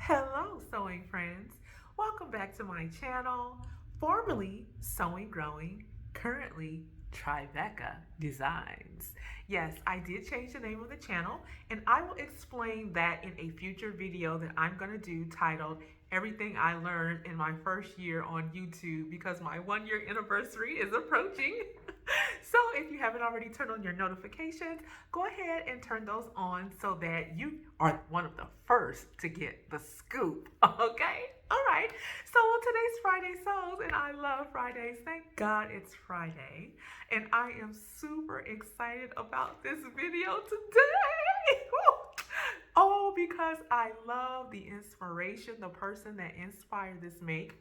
Hello, sewing friends. Welcome back to my channel, formerly Sewing Growing, currently TriBecca Designs. Yes, I did change the name of the channel, and I will explain that in a future video that I'm going to do titled Everything I Learned in My First Year on YouTube, because my 1 year anniversary is approaching. So if you haven't already turned on your notifications, go ahead and turn those on so that you are one of the first to get the scoop. Okay? All right. So today's Friday Sews, and I love Fridays. Thank God it's Friday. And I am super excited about this video today. Oh, because I love the inspiration, the person that inspired this make,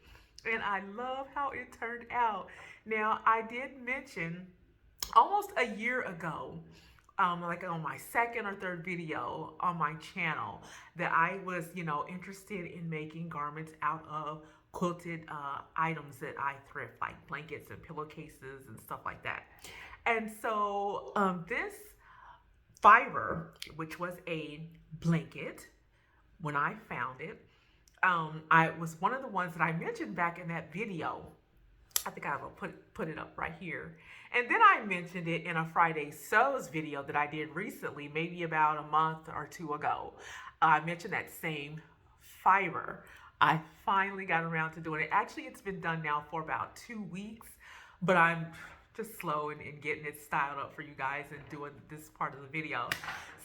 and I love how it turned out. Now, I did mention almost a year ago, like on my second or third video on my channel, that I was, interested in making garments out of quilted items that I thrift, like blankets and pillowcases and stuff like that. And so this fiber, which was a blanket, when I found it, I was one of the ones that I mentioned back in that video. I think I will put it up right here. And then I mentioned it in a Friday Sews video that I did recently, maybe about a month or two ago. I mentioned that same fiber. I finally got around to doing it. Actually, it's been done now for about 2 weeks, but I'm just slow in getting it styled up for you guys and doing this part of the video.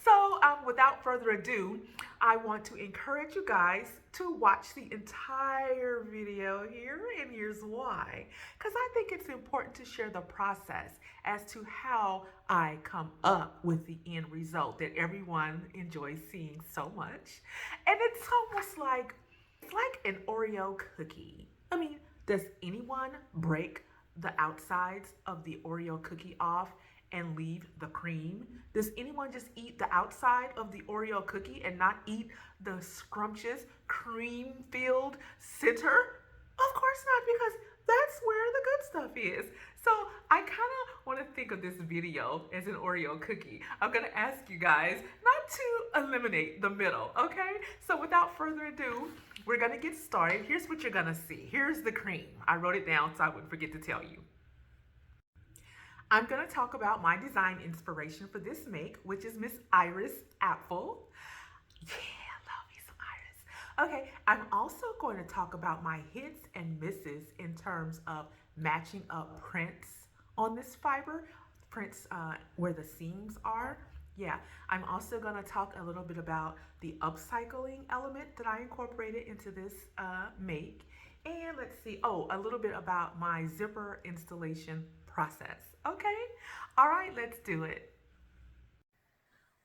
So without further ado, I want to encourage you guys to watch the entire video here, and here's why. Because I think it's important to share the process as to how I come up with the end result that everyone enjoys seeing so much. And it's almost like, it's like an Oreo cookie. I mean, does anyone break the outsides of the Oreo cookie off and leave the cream? Does anyone just eat the outside of the Oreo cookie and not eat the scrumptious cream-filled center? Of course not, because that's where the good stuff is. So I kind of want to think of this video as an Oreo cookie. I'm going to ask you guys not to eliminate the middle, okay? So without further ado, we're going to get started. Here's what you're going to see. Here's the cream. I wrote it down so I wouldn't forget to tell you. I'm going to talk about my design inspiration for this make, which is Miss IRIS APFEL. Yeah, love me some Iris. Okay, I'm also going to talk about my hits and misses in terms of matching up prints on this fiber, prints where the seams are. Yeah, I'm also going to talk a little bit about the upcycling element that I incorporated into this make. And let's see, a little bit about my zipper installation process. Okay, all right, let's do it.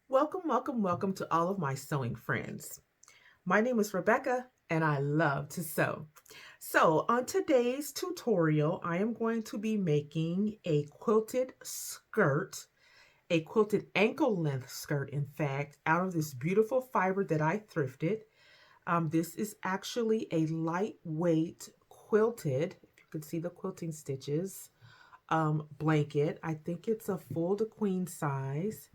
Welcome, welcome, welcome to all of my sewing friends. My name is Rebecca, and I love to sew. So on today's tutorial, I am going to be making a quilted skirt, a quilted ankle length skirt, in fact, out of this beautiful fiber that I thrifted. This is actually a lightweight quilted, if you can see the quilting stitches, blanket. I think it's a full to queen size,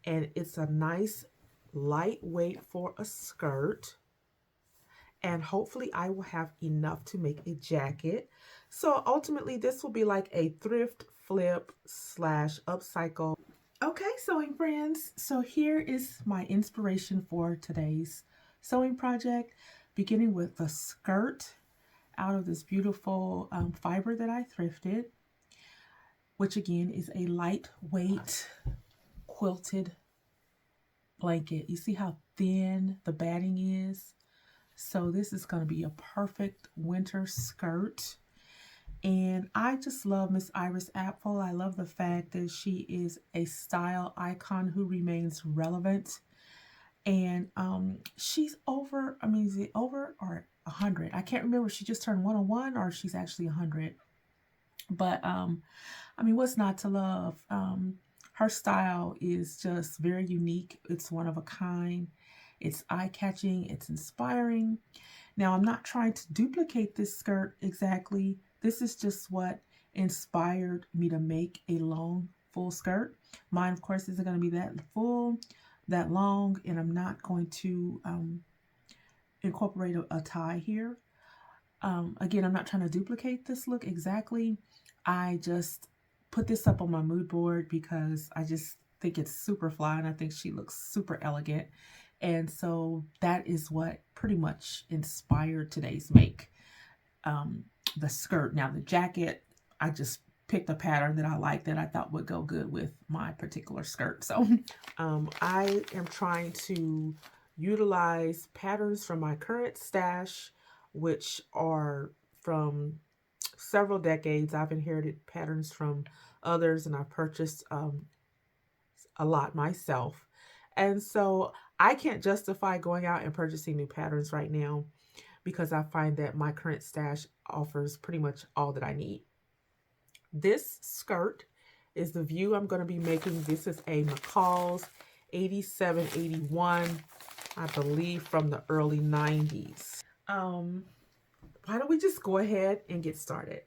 and it's a nice lightweight for a skirt. And hopefully I will have enough to make a jacket. So ultimately this will be like a thrift flip slash upcycle. Okay, sewing friends, so here is my inspiration for today's sewing project, beginning with the skirt out of this beautiful fiber that I thrifted, which again is a lightweight quilted blanket. You see how thin the batting is? So this is going to be a perfect winter skirt. And I just love Miss IRIS APFEL. I love the fact that she is a style icon who remains relevant. And she's over, is it over or 100? I can't remember if she just turned 101 or she's actually 100. But what's not to love? Her style is just very unique. It's one of a kind. It's eye-catching. It's inspiring. Now, I'm not trying to duplicate this skirt exactly. This is just what inspired me to make a long, full skirt. Mine, of course, isn't going to be that full, that long, and I'm not going to incorporate a tie here. Again, I'm not trying to duplicate this look exactly. I just put this up on my mood board because I just think it's super fly and I think she looks super elegant. And so that is what pretty much inspired today's make. The skirt. Now the jacket, I just picked a pattern that I liked that I thought would go good with my particular skirt. So I am trying to utilize patterns from my current stash, which are from several decades. I've inherited patterns from others and I purchased a lot myself. And so I can't justify going out and purchasing new patterns right now because I find that my current stash offers pretty much all that I need. This skirt is the view I'm going to be making. This is a McCall's 8781, I believe from the early 90s. Why don't we just go ahead and get started?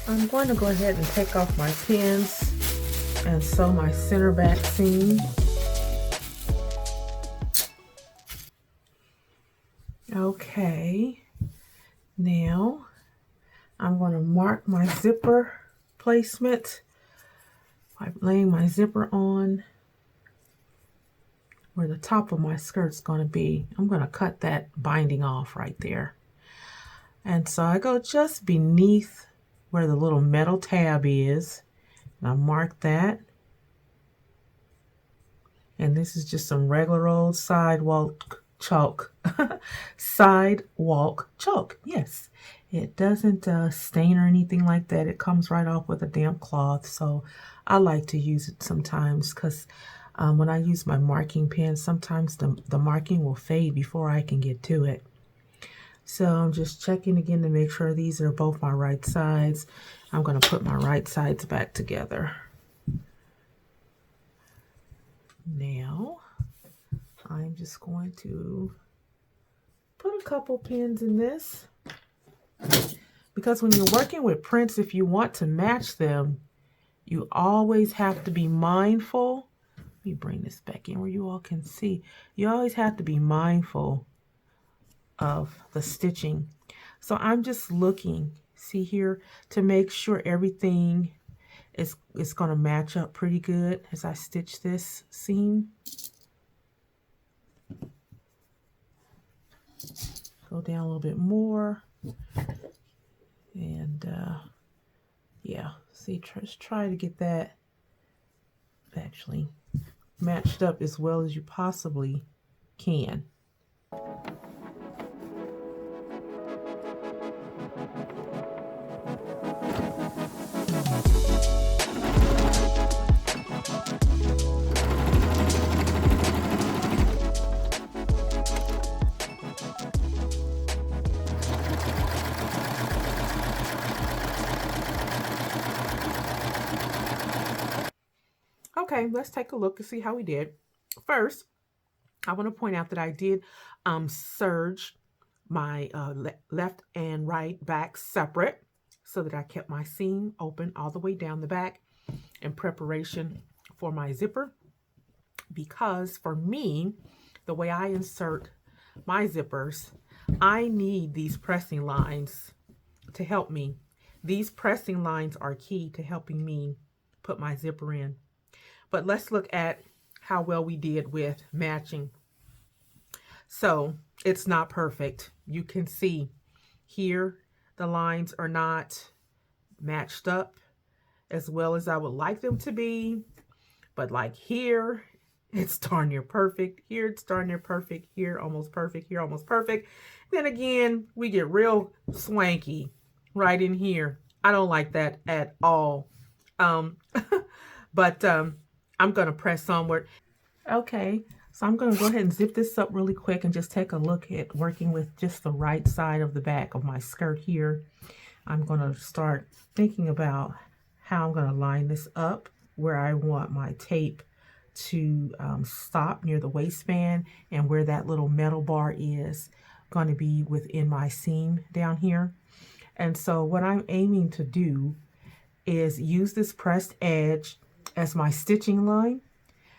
I'm going to go ahead and take off my pins and sew my center back seam. Okay, now I'm going to mark my zipper placement by laying my zipper on where the top of my skirt's going to be. I'm going to cut that binding off right there. And so I go just beneath where the little metal tab is, and I mark that. And this is just some regular old sidewalk chalk. Sidewalk chalk, yes. It doesn't stain or anything like that. It comes right off with a damp cloth. So I like to use it sometimes because when I use my marking pen, sometimes the marking will fade before I can get to it. So I'm just checking again to make sure these are both my right sides. I'm going to put my right sides back together. Now, I'm just going to put a couple pins in this. Because when you're working with prints, if you want to match them, you always have to be mindful. Let me bring this back in where you all can see. You always have to be mindful of the stitching. So I'm just looking, see here, to make sure everything is going to match up pretty good as I stitch this seam. Go down a little bit more. And yeah, see, just try to get that actually matched up as well as you possibly can. Okay, let's take a look and see how we did. First, I want to point out that I did serge my left and right back separate so that I kept my seam open all the way down the back in preparation for my zipper. Because for me, the way I insert my zippers, I need these pressing lines to help me. These pressing lines are key to helping me put my zipper in. But let's look at how well we did with matching. So it's not perfect. You can see here the lines are not matched up as well as I would like them to be. But like here, it's darn near perfect. Here, it's darn near perfect. Here, almost perfect. Here, almost perfect. Then again, we get real swanky right in here. I don't like that at all. But I'm going to press onward. Okay, so I'm going to go ahead and zip this up really quick and just take a look at working with just the right side of the back of my skirt here. I'm going to start thinking about how I'm going to line this up where I want my tape to stop near the waistband, and where that little metal bar is going to be within my seam down here. And so what I'm aiming to do is use this pressed edge as my stitching line,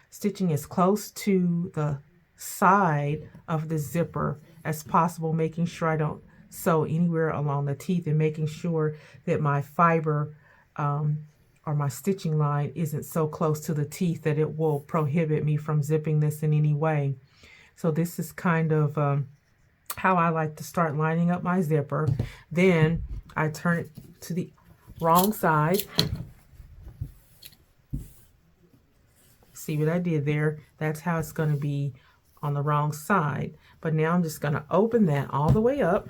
stitching as close to the side of the zipper as possible, making sure I don't sew anywhere along the teeth, and making sure that my fiber or my stitching line isn't so close to the teeth that it will prohibit me from zipping this in any way. So this is kind of how I like to start lining up my zipper. Then I turn it to the wrong side. See what I did there? That's how it's going to be on the wrong side. But now I'm just going to open that all the way up.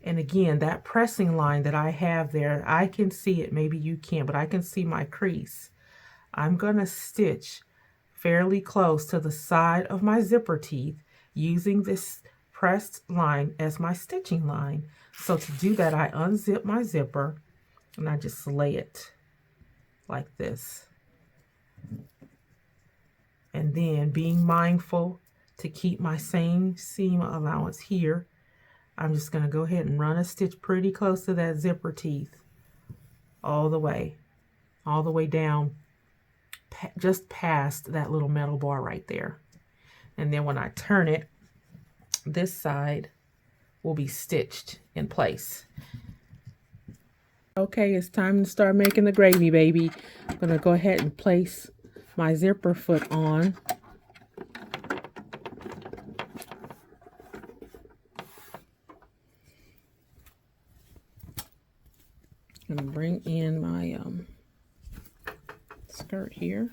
And again, that pressing line that I have there, I can see it. Maybe you can't, but I can see my crease. I'm going to stitch fairly close to the side of my zipper teeth using this pressed line as my stitching line. So to do that, I unzip my zipper and I just lay it like this. And then, being mindful to keep my same seam allowance here, I'm just going to go ahead and run a stitch pretty close to that zipper teeth all the way down, just past that little metal bar right there. And then when I turn it, this side will be stitched in place. Okay, it's time to start making the gravy, baby. I'm going to go ahead and place my zipper foot on. I'm going to bring in my skirt here.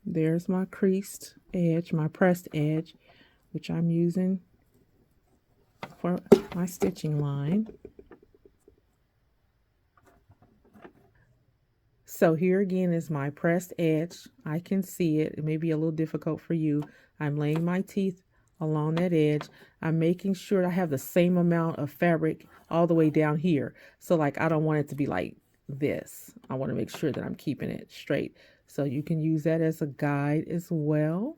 There's my creased edge, my pressed edge, which I'm using for my stitching line. So here again is my pressed edge. I can see it. It may be a little difficult for you. I'm laying my teeth along that edge. I'm making sure I have the same amount of fabric all the way down here. So like, I don't want it to be like this. I want to make sure that I'm keeping it straight. So you can use that as a guide as well.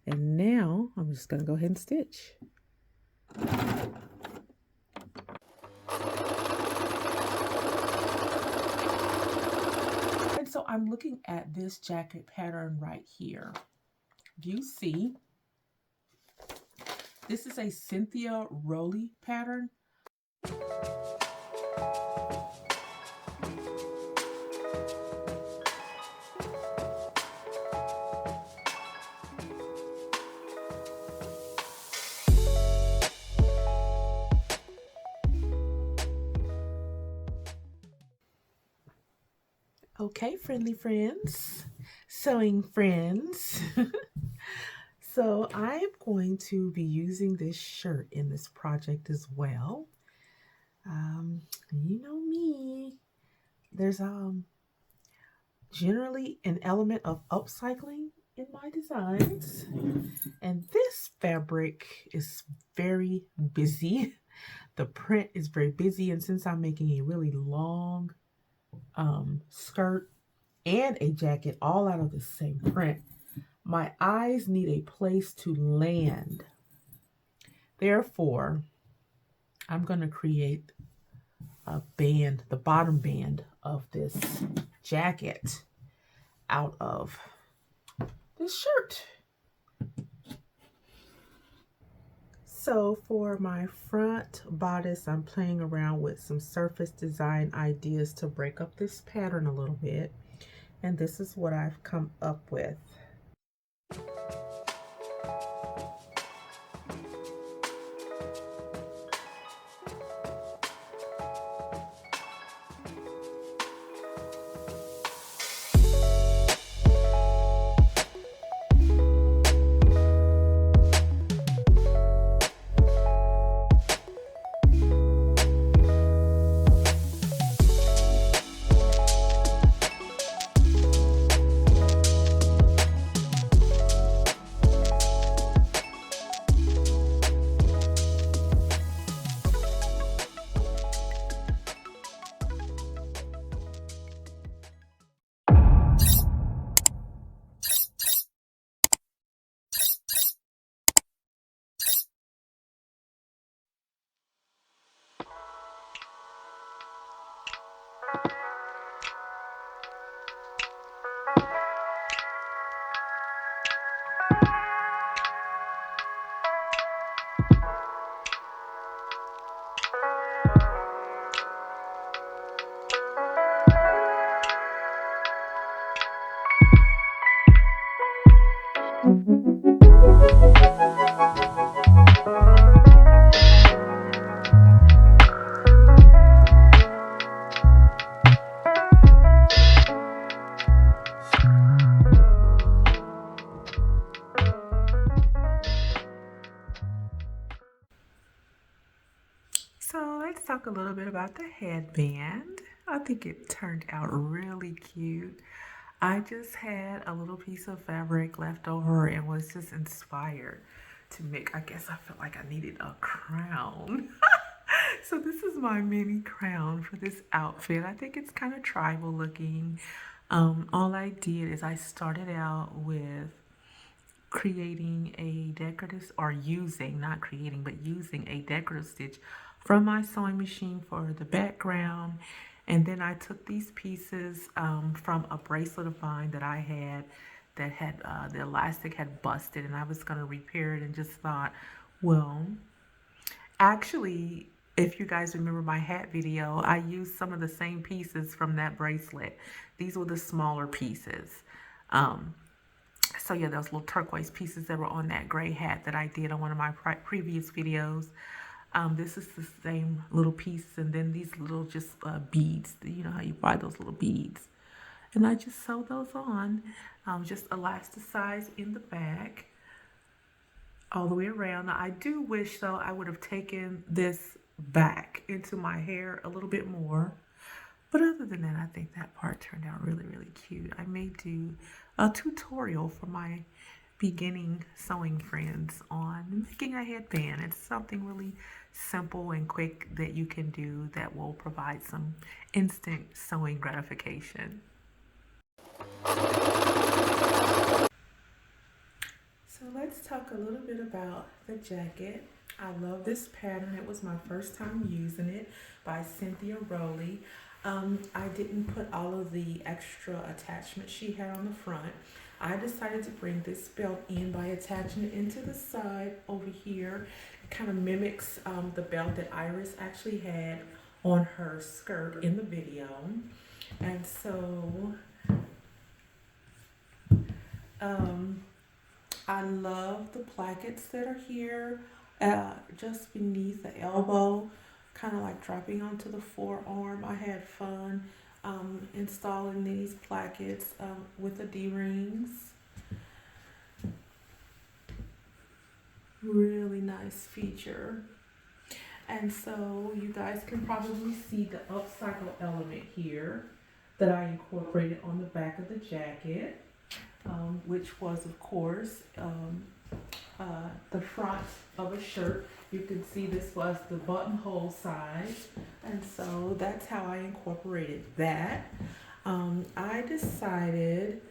And now I'm just going to go ahead and stitch. And so I'm looking at this jacket pattern right here. Do you see? This is a Cynthia Rowley pattern. Okay, friendly friends, sewing friends. So I'm going to be using this shirt in this project as well. You know me, there's generally an element of upcycling in my designs. And this fabric is very busy. The print is very busy, and since I'm making a really long skirt and a jacket all out of the same print, my eyes need a place to land. Therefore, I'm going to create a band, the bottom band of this jacket out of this shirt. So for my front bodice, I'm playing around with some surface design ideas to break up this pattern a little bit. And this is what I've come up with. about the headband. I think it turned out really cute. I just had a little piece of fabric left over and was just inspired to make, I guess I felt like I needed a crown. So this is my mini crown for this outfit. I think it's kind of tribal looking. All I did is I started out with creating a decorative, or using, not creating, but using a decorative stitch from my sewing machine for the background. And then I took these pieces from a bracelet of mine that I had that had the elastic had busted, and I was going to repair it, and just thought, well, actually, if you guys remember my hat video, I used some of the same pieces from that bracelet. These were the smaller pieces. So yeah, those little turquoise pieces that were on that gray hat that I did on one of my previous videos. This is the same little piece, and then these little just beads. You know how you buy those little beads. And I just sewed those on, just elasticized in the back all the way around. Now, I do wish, though, I would have taken this back into my hair a little bit more. But other than that, I think that part turned out really, really cute. I may do a tutorial for my beginning sewing friends on making a headband. It's something really simple and quick that you can do that will provide some instant sewing gratification. So let's talk a little bit about the jacket. I love this pattern. It was my first time using it, by Cynthia Rowley. I didn't put all of the extra attachments she had on the front. I decided to bring this belt in by attaching it into the side over here. It kind of mimics the belt that Iris actually had on her skirt in the video. And so I love the plackets that are here just beneath the elbow, kind of like dropping onto the forearm. I had fun installing these plackets with the D-rings. Really nice feature. And so you guys can probably see the upcycle element here that I incorporated on the back of the jacket, which was, of course, the front of a shirt. You can see this was the buttonhole size, and so that's how I incorporated that. I decided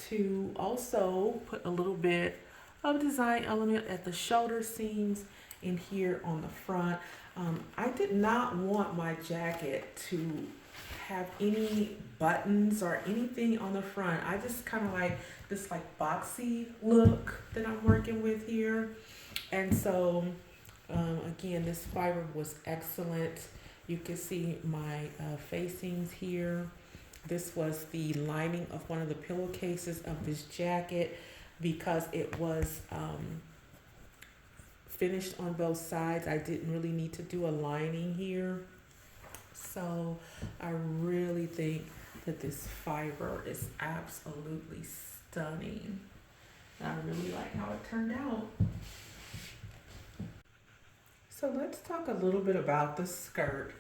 to also put a little bit of design element at the shoulder seams in here on the front. I did not want my jacket to have any buttons or anything on the front. I just kind of like this like boxy look that I'm working with here. And so again, this fiber was excellent. You can see my facings here. This was the lining of one of the pillowcases of this jacket, because it was finished on both sides. I didn't really need to do a lining here. So I really think that this fiber is absolutely stunning. I really like how it turned out. So let's talk a little bit about the skirt.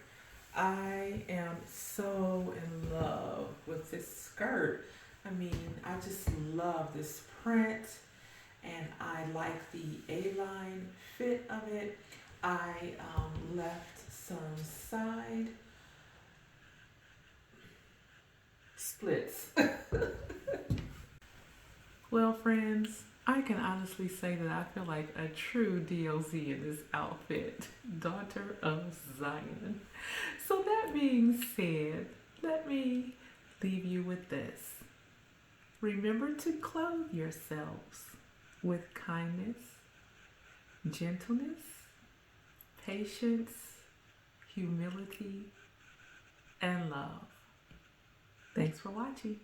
I am so in love with this skirt. I mean, I just love this print, and I like the A-line fit of it. I left some side splits. Well, friends, I can honestly say that I feel like a true DOZ in this outfit, daughter of Zion. So that being said, let me leave you with this. Remember to clothe yourselves with kindness, gentleness, patience, humility, and love. Thanks for watching.